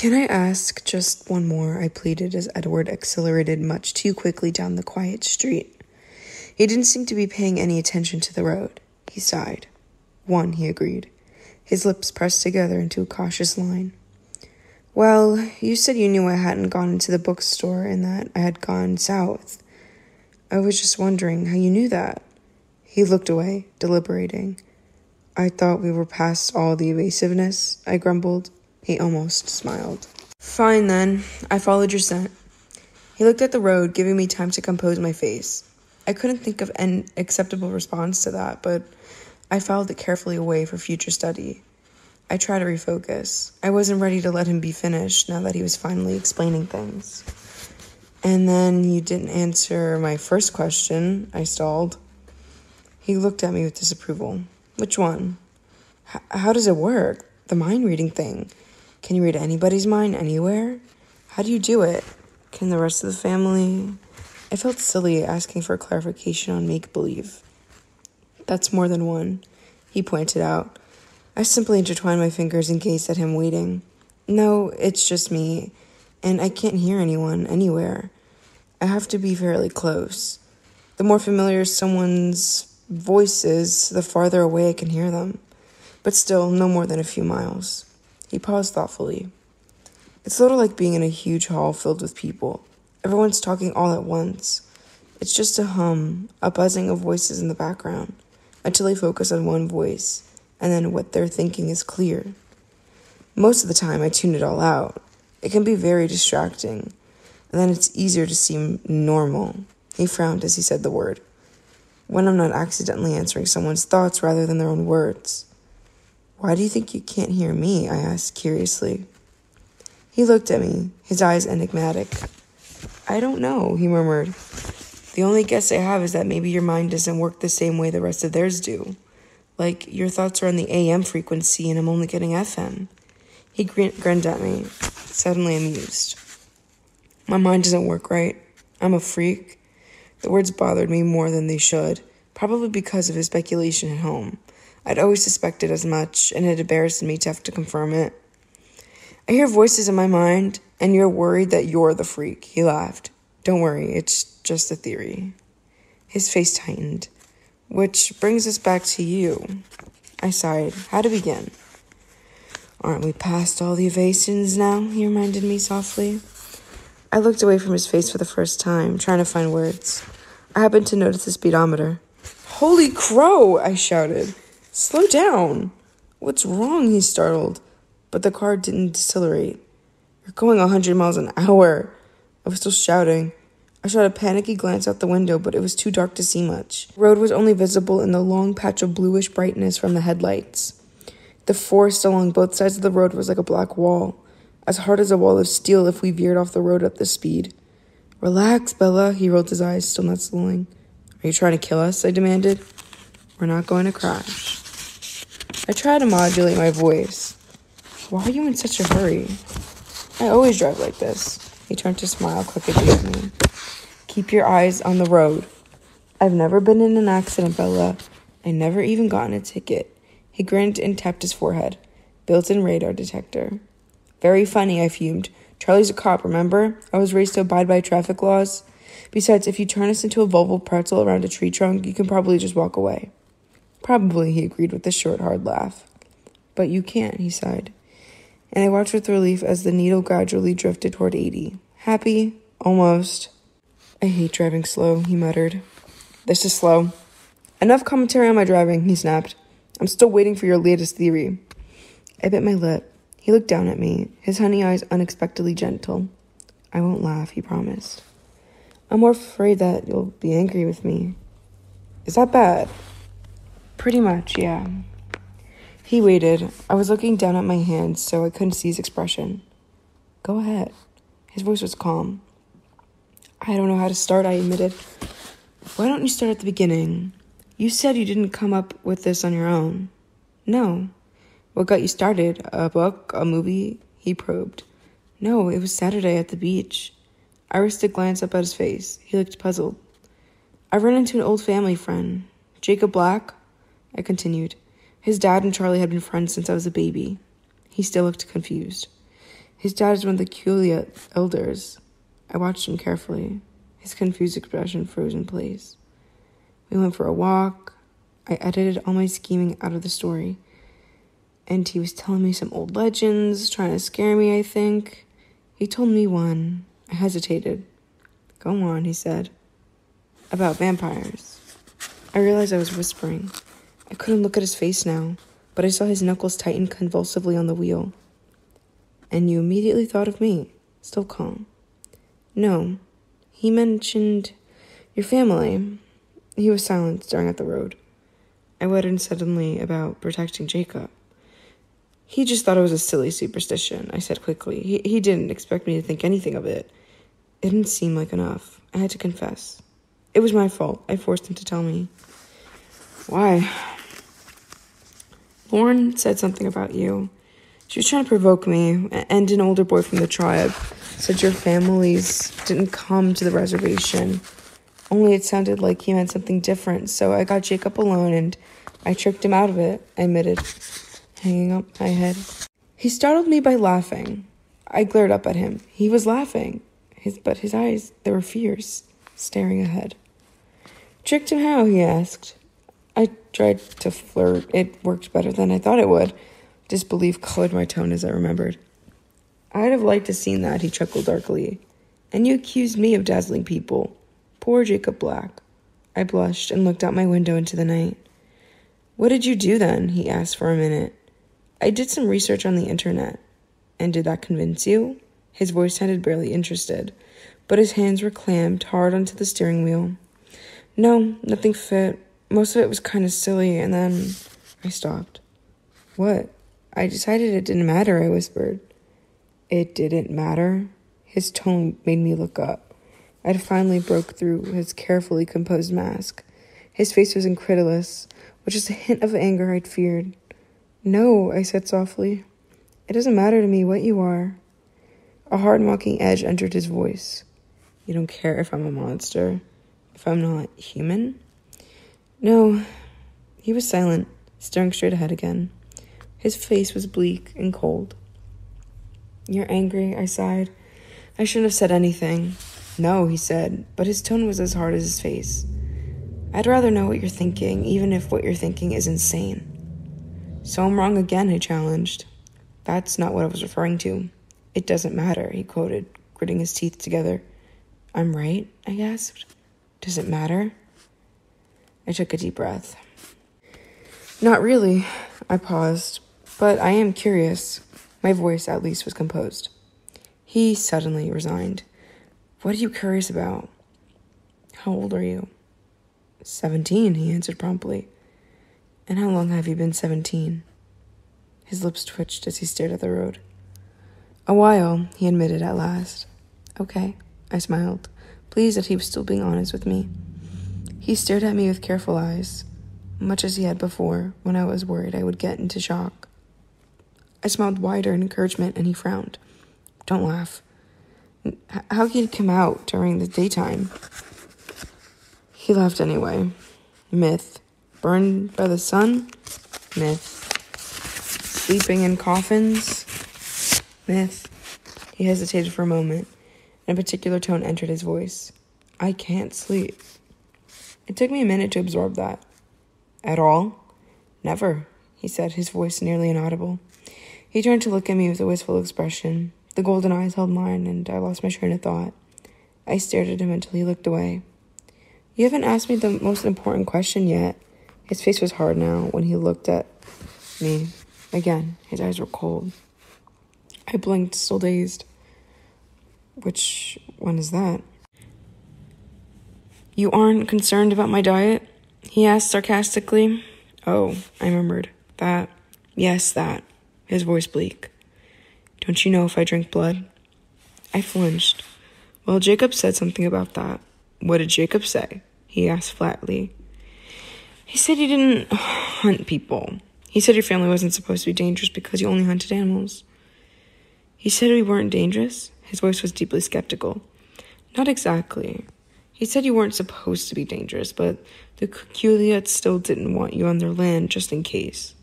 Can I ask just one more? I pleaded as Edward accelerated much too quickly down the quiet street. He didn't seem to be paying any attention to the road. He sighed. One, he agreed. His lips pressed together into a cautious line. Well, you said you knew I hadn't gone into the bookstore and that I had gone south. I was just wondering how you knew that. He looked away, deliberating. I thought we were past all the evasiveness, I grumbled. He almost smiled. Fine then, I followed your scent. He looked at the road, giving me time to compose my face. I couldn't think of an acceptable response to that, but I filed it carefully away for future study. I tried to refocus. I wasn't ready to let him be finished now that he was finally explaining things. And then you didn't answer my first question, I stalled. He looked at me with disapproval. Which one? How does it work? The mind reading thing. Can you read anybody's mind anywhere? How do you do it? Can the rest of the family? I felt silly asking for clarification on make-believe. That's more than one, he pointed out. I simply intertwined my fingers and gazed at him, waiting. No, it's just me, and I can't hear anyone anywhere. I have to be fairly close. The more familiar someone's voice is, the farther away I can hear them. But still, no more than a few miles. He paused thoughtfully. It's sort of like being in a huge hall filled with people. Everyone's talking all at once. It's just a hum, a buzzing of voices in the background, until they focus on one voice, and then what they're thinking is clear. Most of the time, I tune it all out. It can be very distracting, and then it's easier to seem normal. He frowned as he said the word. When I'm not accidentally answering someone's thoughts rather than their own words. Why do you think you can't hear me? I asked curiously. He looked at me, his eyes enigmatic. I don't know, he murmured. The only guess I have is that maybe your mind doesn't work the same way the rest of theirs do. Like, your thoughts are on the AM frequency and I'm only getting FM. He grinned at me, suddenly amused. My mind doesn't work right. I'm a freak. The words bothered me more than they should, probably because of his speculation at home. I'd always suspected as much, and it embarrassed me to have to confirm it. I hear voices in my mind, and you're worried that you're the freak, he laughed. Don't worry, it's just a theory. His face tightened. Which brings us back to you. I sighed. How to begin? Aren't we past all the evasions now? He reminded me softly. I looked away from his face for the first time, trying to find words. I happened to notice the speedometer. Holy crow! I shouted. Slow down. What's wrong? He startled. But the car didn't decelerate. You're going 100 miles an hour. I was still shouting. I shot a panicky glance out the window, but it was too dark to see much. The road was only visible in the long patch of bluish brightness from the headlights. The forest along both sides of the road was like a black wall, as hard as a wall of steel if we veered off the road at this speed. Relax, Bella, he rolled his eyes, still not slowing. Are you trying to kill us? I demanded. We're not going to crash. I tried to modulate my voice. Why are you in such a hurry? I always drive like this. He turned to smile crookedly at me. Keep your eyes on the road. I've never been in an accident, Bella. I never even gotten a ticket. He grinned and tapped his forehead. Built-in radar detector. Very funny, I fumed. Charlie's a cop, remember? I was raised to abide by traffic laws. Besides, if you turn us into a Volvo pretzel around a tree trunk, you can probably just walk away. Probably, he agreed with a short, hard laugh. But you can't, he sighed. And I watched with relief as the needle gradually drifted toward 80. Happy? Almost. I hate driving slow, he muttered. This is slow. Enough commentary on my driving, he snapped. I'm still waiting for your latest theory. I bit my lip. He looked down at me, his honey eyes unexpectedly gentle. I won't laugh, he promised. I'm more afraid that you'll be angry with me. Is that bad? Pretty much, yeah. He waited. I was looking down at my hands, so I couldn't see his expression. Go ahead. His voice was calm. I don't know how to start, I admitted. Why don't you start at the beginning? You said you didn't come up with this on your own. No. What got you started? A book? A movie? He probed. No, it was Saturday at the beach. I risked a glance up at his face. He looked puzzled. I ran into an old family friend. Jacob Black? I continued. His dad and Charlie had been friends since I was a baby. He still looked confused. His dad is one of the Culia elders. I watched him carefully. His confused expression froze in place. We went for a walk. I edited all my scheming out of the story. And he was telling me some old legends, trying to scare me, I think. He told me one. I hesitated. Go on, he said. About vampires. I realized I was whispering. I couldn't look at his face now, but I saw his knuckles tighten convulsively on the wheel. And you immediately thought of me, still calm. No, he mentioned your family. He was silent, staring at the road. I wondered suddenly about protecting Jacob. He just thought it was a silly superstition, I said quickly. He didn't expect me to think anything of it. It didn't seem like enough. I had to confess. It was my fault. I forced him to tell me. Why? Lauren said something about you. She was trying to provoke me, and an older boy from the tribe said your families didn't come to the reservation. Only it sounded like he meant something different, so I got Jacob alone, and I tricked him out of it, I admitted, hanging up my head. He startled me by laughing. I glared up at him. He was laughing, but his eyes, they were fierce, staring ahead. Tricked him how? He asked. I tried to flirt. It worked better than I thought it would. Disbelief colored my tone as I remembered. I'd have liked to have seen that, he chuckled darkly. And you accused me of dazzling people. Poor Jacob Black. I blushed and looked out my window into the night. What did you do then? He asked for a minute. I did some research on the internet. And did that convince you? His voice sounded barely interested, but his hands were clamped hard onto the steering wheel. No, nothing fit. Most of it was kind of silly, and then I stopped. What? I decided it didn't matter, I whispered. It didn't matter? His tone made me look up. I'd finally broke through his carefully composed mask. His face was incredulous, with just a hint of anger I'd feared. No, I said softly. It doesn't matter to me what you are. A hard mocking edge entered his voice. You don't care if I'm a monster? If I'm not human? No. He was silent, staring straight ahead again. His face was bleak and cold. You're angry, I sighed. I shouldn't have said anything. No, he said, but his tone was as hard as his face. I'd rather know what you're thinking, even if what you're thinking is insane. So I'm wrong again, I challenged. That's not what I was referring to. It doesn't matter, he quoted, gritting his teeth together. I'm right, I gasped. Does it matter? I took a deep breath. Not really, I paused, but I am curious. My voice, at least, was composed. He suddenly resigned. What are you curious about? How old are you? 17, he answered promptly. And how long have you been 17? His lips twitched as he stared at the road. A while, he admitted at last. Okay, I smiled, pleased that he was still being honest with me. He stared at me with careful eyes, much as he had before when I was worried I would get into shock. I smiled wider in encouragement, and he frowned. Don't laugh. How can you come out during the daytime? He laughed anyway. Myth. Burned by the sun? Myth. Sleeping in coffins? Myth. He hesitated for a moment, and a particular tone entered his voice. I can't sleep. It took me a minute to absorb that. At all? Never, he said, his voice nearly inaudible. He turned to look at me with a wistful expression. The golden eyes held mine, and I lost my train of thought. I stared at him until he looked away. You haven't asked me the most important question yet. His face was hard now when he looked at me. Again, his eyes were cold. I blinked, still dazed. Which one is that? You aren't concerned about my diet? He asked sarcastically. Oh, I murmured. That. Yes, that. His voice bleak. Don't you know if I drink blood? I flinched. Well, Jacob said something about that. What did Jacob say? He asked flatly. He said you didn't hunt people. He said your family wasn't supposed to be dangerous because you only hunted animals. He said we weren't dangerous? His voice was deeply skeptical. Not exactly. He said you weren't supposed to be dangerous, but the Culiats still didn't want you on their land just in case.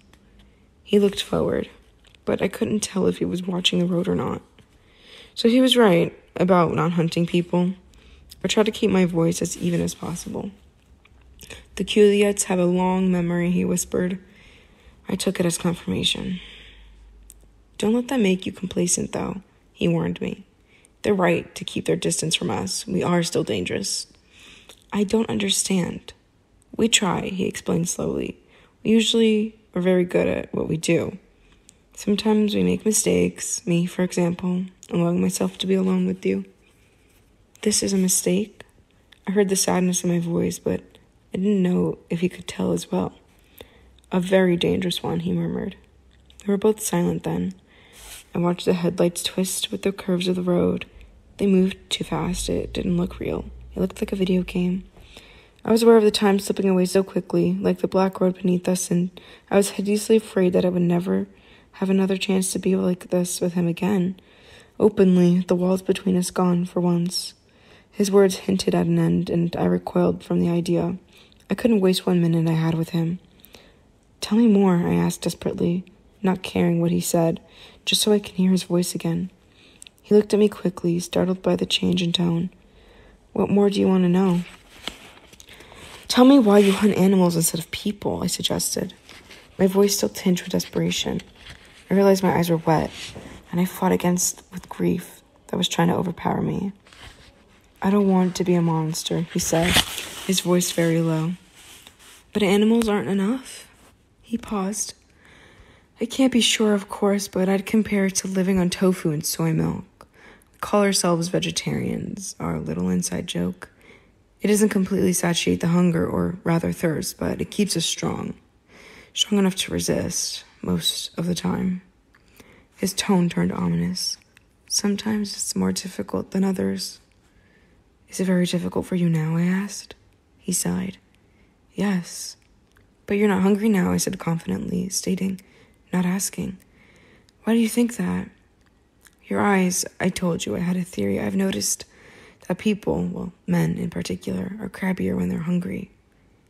He looked forward, but I couldn't tell if he was watching the road or not. So he was right about not hunting people. I tried to keep my voice as even as possible. The Culiots have a long memory, he whispered. I took it as confirmation. Don't let that make you complacent, though, he warned me. They're right to keep their distance from us. We are still dangerous. I don't understand. We try, he explained slowly. We usually are very good at what we do. Sometimes we make mistakes, me, for example, allowing myself to be alone with you. This is a mistake? I heard the sadness in my voice, but I didn't know if he could tell as well. A very dangerous one, he murmured. We were both silent then. I watched the headlights twist with the curves of the road. They moved too fast. It didn't look real. It looked like a video game. I was aware of the time slipping away so quickly, like the black road beneath us, and I was hideously afraid that I would never have another chance to be like this with him again. Openly, the walls between us gone for once. His words hinted at an end, and I recoiled from the idea. I couldn't waste 1 minute I had with him. Tell me more, I asked desperately, not caring what he said, just so I can hear his voice again. He looked at me quickly, startled by the change in tone. What more do you want to know? Tell me why you hunt animals instead of people, I suggested. My voice still tinged with desperation. I realized my eyes were wet, and I fought against with grief that was trying to overpower me. I don't want to be a monster, he said, his voice very low. But animals aren't enough? He paused. I can't be sure, of course, but I'd compare it to living on tofu and soy milk. We call ourselves vegetarians, our little inside joke. It doesn't completely satiate the hunger, or rather thirst, but it keeps us strong. Strong enough to resist, most of the time. His tone turned ominous. Sometimes it's more difficult than others. Is it very difficult for you now, I asked. He sighed. Yes. But you're not hungry now, I said confidently, stating, not asking. Why do you think that? Your eyes, I told you I had a theory. I've noticed that people, well, men in particular, are crabbier when they're hungry.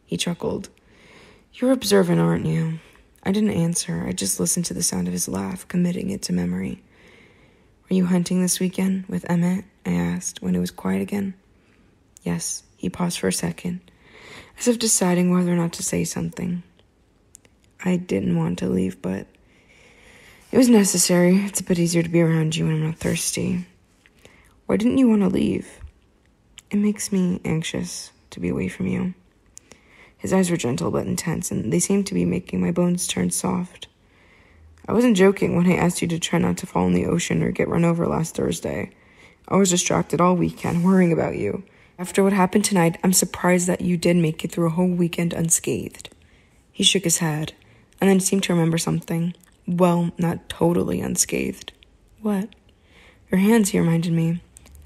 He chuckled. You're observant, aren't you? I didn't answer. I just listened to the sound of his laugh, committing it to memory. Were you hunting this weekend with Emmett? I asked, when it was quiet again. Yes. He paused for a second, as if deciding whether or not to say something. I didn't want to leave, but it was necessary. It's a bit easier to be around you when I'm not thirsty. Why didn't you want to leave? It makes me anxious to be away from you. His eyes were gentle but intense, and they seemed to be making my bones turn soft. I wasn't joking when I asked you to try not to fall in the ocean or get run over last Thursday. I was distracted all weekend, worrying about you. After what happened tonight, I'm surprised that you did make it through a whole weekend unscathed. He shook his head, and then seemed to remember something. Well, not totally unscathed. What? Your hands, he reminded me.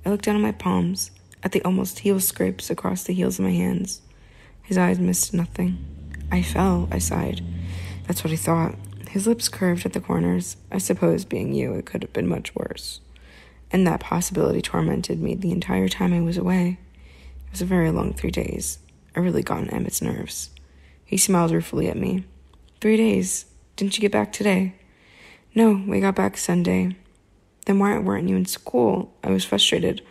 I looked down at my palms, at the almost heel scrapes across the heels of my hands. His eyes missed nothing. I fell, I sighed. That's what I thought. His lips curved at the corners. I suppose, being you, it could have been much worse. And that possibility tormented me the entire time I was away. It was a very long 3 days. I really got on Emmett's nerves. He smiled ruefully at me. 3 days? Didn't you get back today? No, we got back Sunday. Then why weren't you in school? I was frustrated,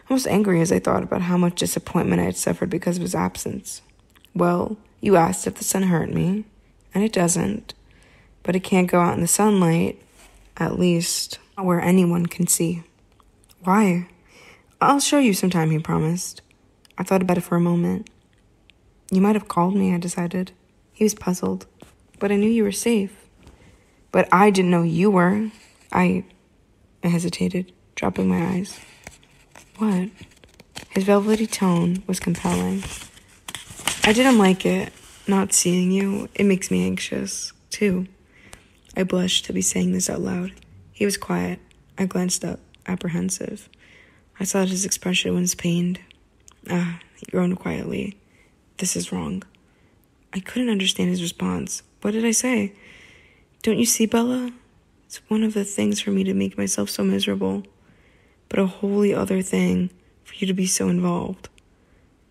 almost angry as I thought about how much disappointment I had suffered because of his absence. Well, you asked if the sun hurt me, and it doesn't. But it can't go out in the sunlight, at least not where anyone can see. Why? I'll show you sometime, he promised. I thought about it for a moment. You might have called me, I decided. He was puzzled. But I knew you were safe. But I didn't know you were. I hesitated, dropping my eyes. What? His velvety tone was compelling. I didn't like it, not seeing you. It makes me anxious, too. I blushed to be saying this out loud. He was quiet. I glanced up, apprehensive. I saw that his expression was pained. He groaned quietly. This is wrong. I couldn't understand his response. What did I say? Don't you see, Bella? It's one of the things for me to make myself so miserable, but a wholly other thing for you to be so involved.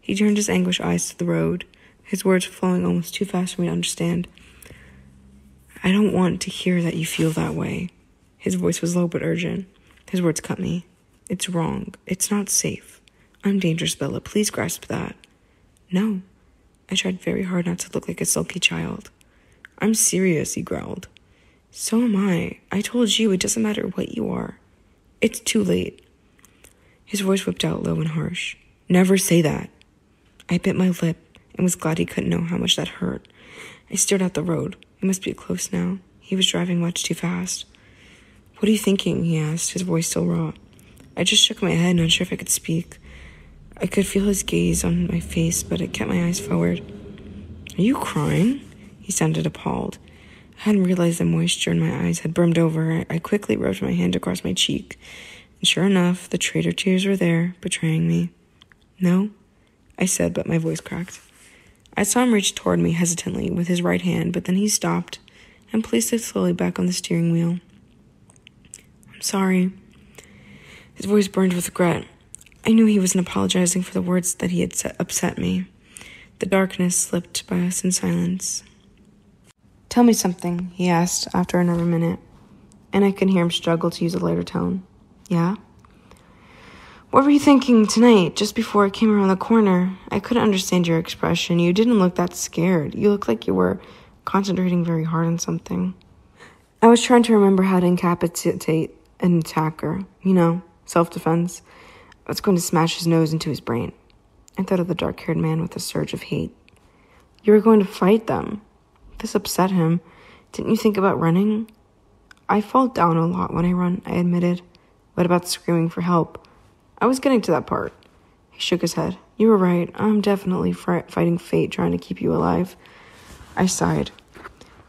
He turned his anguished eyes to the road, his words flowing almost too fast for me to understand. I don't want to hear that you feel that way. His voice was low but urgent. His words cut me. It's wrong. It's not safe. I'm dangerous, Bella. Please grasp that. No. I tried very hard not to look like a sulky child. I'm serious, he growled. So am I. I told you it doesn't matter what you are. It's too late. His voice whipped out low and harsh. Never say that. I bit my lip and was glad he couldn't know how much that hurt. I stared out the road. He must be close now. He was driving much too fast. What are you thinking? He asked, his voice still raw. I just shook my head, not sure if I could speak. I could feel his gaze on my face, but I kept my eyes forward. Are you crying? He sounded appalled. I hadn't realized the moisture in my eyes had brimmed over. I quickly rubbed my hand across my cheek, and sure enough, the traitor tears were there, betraying me. No, I said, but my voice cracked. I saw him reach toward me hesitantly with his right hand, but then he stopped and placed it slowly back on the steering wheel. I'm sorry. His voice burned with regret. I knew he wasn't apologizing for the words that he had upset me. The darkness slipped by us in silence. Tell me something, he asked after another minute, and I could hear him struggle to use a lighter tone. Yeah? What were you thinking tonight, just before I came around the corner? I couldn't understand your expression. You didn't look that scared. You looked like you were concentrating very hard on something. I was trying to remember how to incapacitate an attacker. Self-defense. I was going to smash his nose into his brain. I thought of the dark-haired man with a surge of hate. You were going to fight them. This upset him. Didn't you think about running? I fall down a lot when I run, I admitted. What about screaming for help? I was getting to that part. He shook his head. You were right. I'm definitely fighting fate, trying to keep you alive. I sighed.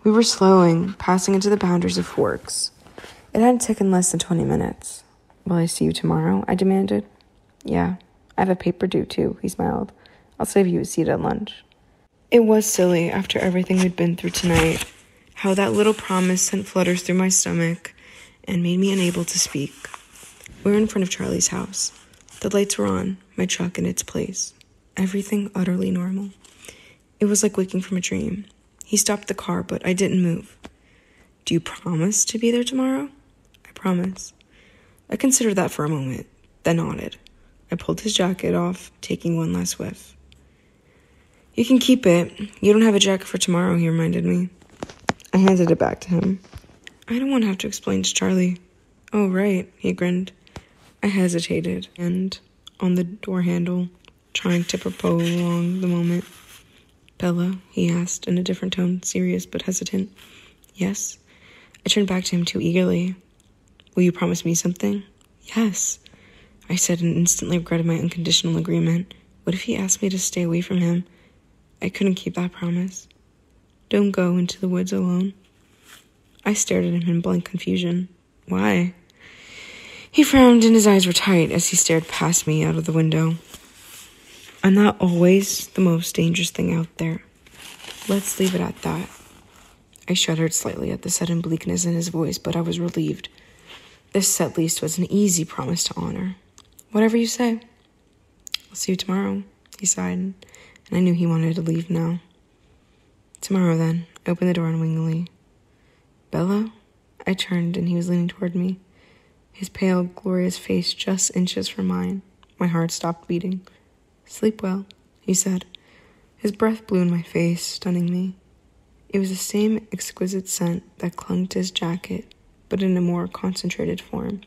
We were slowing, passing into the boundaries of Forks. It hadn't taken less than 20 minutes. Will I see you tomorrow? I demanded. Yeah, I have a paper due too, he smiled. I'll save you a seat at lunch. It was silly, after everything we'd been through tonight, how that little promise sent flutters through my stomach and made me unable to speak. We were in front of Charlie's house. The lights were on, my truck in its place. Everything utterly normal. It was like waking from a dream. He stopped the car, but I didn't move. Do you promise to be there tomorrow? I promise. I considered that for a moment, then nodded. I pulled his jacket off, taking one last whiff. You can keep it. You don't have a jacket for tomorrow, he reminded me. I handed it back to him. I don't want to have to explain to Charlie. Oh, right, he grinned. I hesitated, and on the door handle, trying to prolong the moment. Bella, he asked in a different tone, serious but hesitant. Yes. I turned back to him too eagerly. Will you promise me something? Yes, I said, and instantly regretted my unconditional agreement. What if he asked me to stay away from him? I couldn't keep that promise. Don't go into the woods alone. I stared at him in blank confusion. Why? He frowned and his eyes were tight as he stared past me out of the window. I'm not always the most dangerous thing out there. Let's leave it at that. I shuddered slightly at the sudden bleakness in his voice, but I was relieved. This, at least, was an easy promise to honor. Whatever you say. I'll see you tomorrow, he sighed, and I knew he wanted to leave now. Tomorrow, then. I opened the door unwillingly. Bella? I turned, and he was leaning toward me, his pale, glorious face just inches from mine. My heart stopped beating. Sleep well, he said. His breath blew in my face, stunning me. It was the same exquisite scent that clung to his jacket, but in a more concentrated form.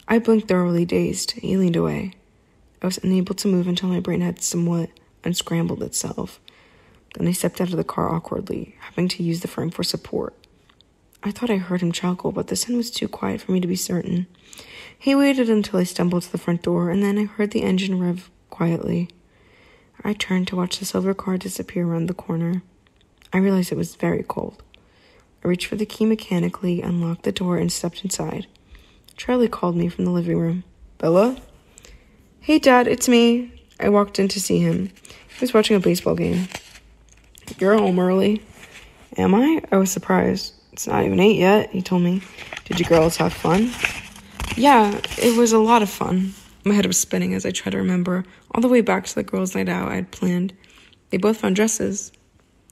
I blinked thoroughly dazed. He leaned away. I was unable to move until my brain had somewhat unscrambled itself. Then I stepped out of the car awkwardly, having to use the frame for support. I thought I heard him chuckle, but the scent was too quiet for me to be certain. He waited until I stumbled to the front door, and then I heard the engine rev quietly. I turned to watch the silver car disappear around the corner. I realized it was very cold. I reached for the key mechanically, unlocked the door, and stepped inside. Charlie called me from the living room. Bella? Hey, Dad, it's me. I walked in to see him. He was watching a baseball game. You're home early. Am I? I was surprised. It's not even 8 yet, he told me. Did you girls have fun? Yeah, it was a lot of fun. My head was spinning as I tried to remember all the way back to the girls' night out I had planned. They both found dresses.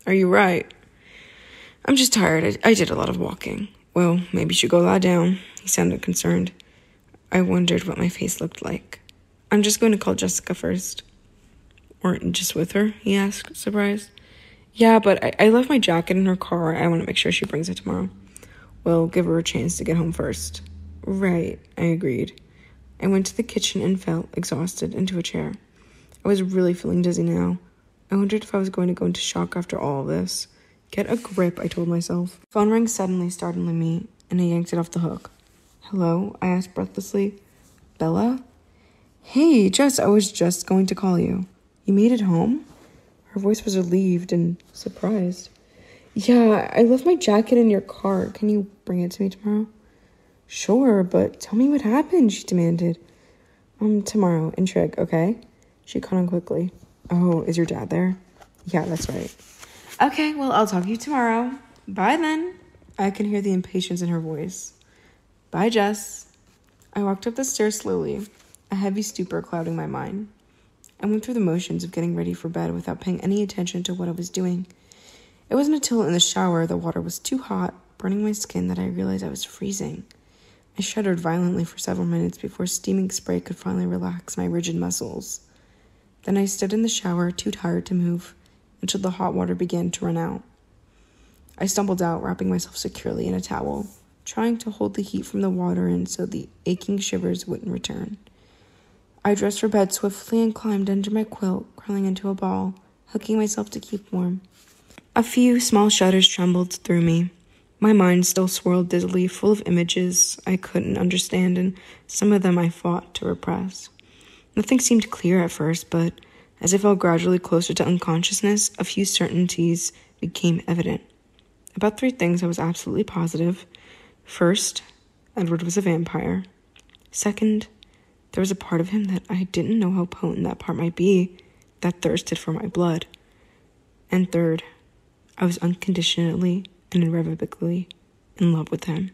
Are you right? I'm just tired. I did a lot of walking. Well, maybe you should go lie down. He sounded concerned. I wondered what my face looked like. I'm just going to call Jessica first. Or just with her? He asked, surprised. Yeah, but I left my jacket in her car. I want to make sure she brings it tomorrow. Well, give her a chance to get home first. Right, I agreed. I went to the kitchen and fell, exhausted, into a chair. I was really feeling dizzy now. I wondered if I was going to go into shock after all of this. Get a grip, I told myself. The phone rang suddenly, startling me, and I yanked it off the hook. Hello? I asked breathlessly. Bella? Hey, Jess, I was just going to call you. You made it home? Her voice was relieved and surprised. Yeah, I left my jacket in your car. Can you bring it to me tomorrow? Sure, but tell me what happened, she demanded. Tomorrow, in Trig, okay? She caught on quickly. Oh, is your dad there? Yeah, that's right. Okay, well, I'll talk to you tomorrow. Bye then. I can hear the impatience in her voice. Bye, Jess. I walked up the stairs slowly, a heavy stupor clouding my mind. I went through the motions of getting ready for bed without paying any attention to what I was doing. It wasn't until in the shower the water was too hot, burning my skin, that I realized I was freezing. I shuddered violently for several minutes before steaming spray could finally relax my rigid muscles. Then I stood in the shower, too tired to move, until the hot water began to run out. I stumbled out, wrapping myself securely in a towel, trying to hold the heat from the water in so the aching shivers wouldn't return. I dressed for bed swiftly and climbed under my quilt, curling into a ball, hooking myself to keep warm. A few small shudders trembled through me. My mind still swirled dizzily, full of images I couldn't understand, and some of them I fought to repress. Nothing seemed clear at first, but as I fell gradually closer to unconsciousness, a few certainties became evident. About 3 things I was absolutely positive. First, Edward was a vampire. Second, there was a part of him that I didn't know how potent that part might be, that thirsted for my blood. And third, I was unconditionally and irrevocably in love with him.